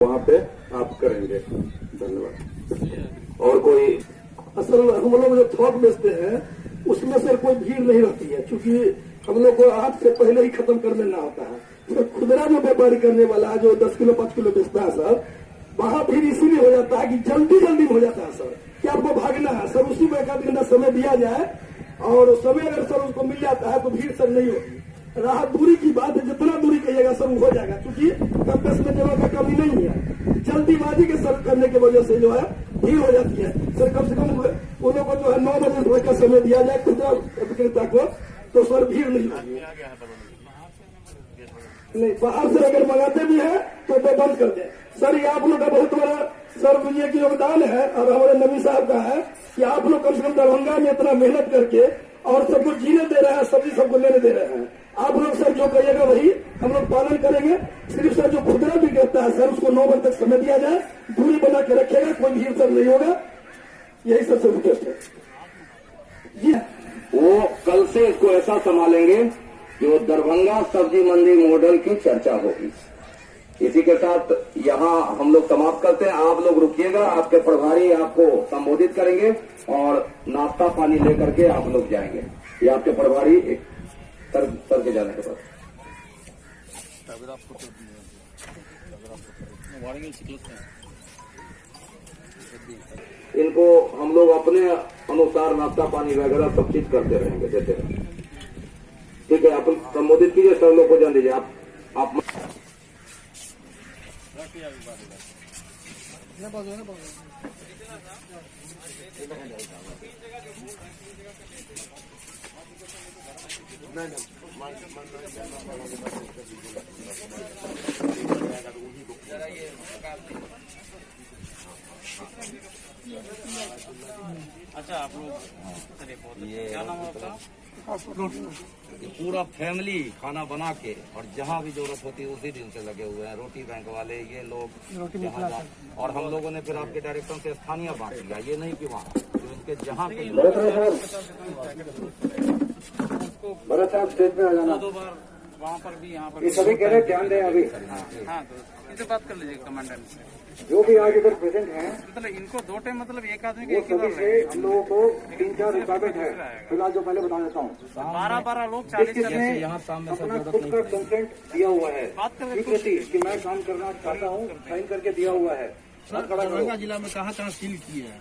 वहाँ पे आप करेंगे। धन्यवाद। और कोई असल हम लोग जो थोक बेचते हैं उसमें सर कोई भीड़ नहीं रहती है, क्योंकि हम लोग को आज से पहले ही खत्म कर देना होता है। तो खुदरा में व्यापारी करने वाला जो 10 किलो 5 किलो बेचता है सर, वहां भीड़ इसीलिए हो जाता है कि जल्दी जल्दी हो जाता है सर, कि आपको भागना है सर, उसी में 1 घंटा समय दिया जाए और समय अगर सर उसको मिल जाता है तो भीड़ सर नहीं होगी। रहा दूरी की बात है, जितना दूरी कहिएगा सर वो हो जाएगा, क्योंकि कैंपस में जगह का कमी नहीं है। जल्दीबाजी के सर करने की वजह से जो है भीड़ हो जाती है सर। कम से कम उन लोगों को जो है 9 बजे सुबह का समय दिया जाए खुदरा विक्रेता को, तो सर भीड़ नहीं होगी। नहीं, बाहर से अगर मंगाते भी है तो वो बंद कर दे सर। ये आप लोग का बहुत बड़ा सर ये की योगदान है और हमारे नबी साहब का है कि आप लोग कम से कम दरभंगा में इतना मेहनत करके और सब कुछ जीने दे रहे हैं, सब्जी सबको लेने दे रहे हैं। आप लोग सर जो कहिएगा वही हम लोग पालन करेंगे। सिर्फ सर जो खुदरा भी करता है सर उसको 9 बजे तक समय दिया जाए, दूरी बना के रखेगा, कोई भीड़ सर नहीं होगा। यही सबसे रिक्वेस्ट है जी। वो कल से इसको ऐसा संभालेंगे जो दरभंगा सब्जी मंडी मॉडल की चर्चा होगी। इसी के साथ यहाँ हम लोग समाप्त करते हैं। आप लोग रुकिएगा, आपके प्रभारी आपको संबोधित करेंगे और नाश्ता पानी लेकर के आप लोग जाएंगे। ये आपके प्रभारी सर के जाने के बाद इनको हम लोग अपने अनुसार नाश्ता पानी वगैरह सब चीज करते रहेंगे, देते रहेंगे। ठीक है, आप संबोधित कीजिए, सब लोग को जान दीजिए। आप अच्छा, आप लोग क्या नाम है आपका? पूरा फैमिली खाना बना के और जहाँ भी जरूरत होती है उसी दिन से लगे हुए हैं। रोटी बैंक वाले ये लोग और हम लोगों ने फिर आपके डायरेक्शन से स्थानीय बांट दिया। ये नहीं कि वहाँ उनके जहाँ पे भरत साहब स्टेज पे आ जाना। 2 बार वहाँ पर भी यहाँ पर ये सभी कह रहे ध्यान दें अभी। हाँ, तो इनसे बात कर लीजिए कमांडेंट से। जो भी आज इधर प्रेजेंट हैं, मतलब इनको 2 टाइम मतलब एक आदमी वो सभी से हम लोगों को 3-4 रुकावट है। फिलहाल जो पहले बता देता हूँ, 12 लोग 40 यहाँ सामने अपना खुद का कंसेंट दिया हुआ है, स्वीकृति कि मैं काम करना चाहता हूँ, साइन करके दिया हुआ है। दरभंगा जिला में कहाँ सील किए हैं?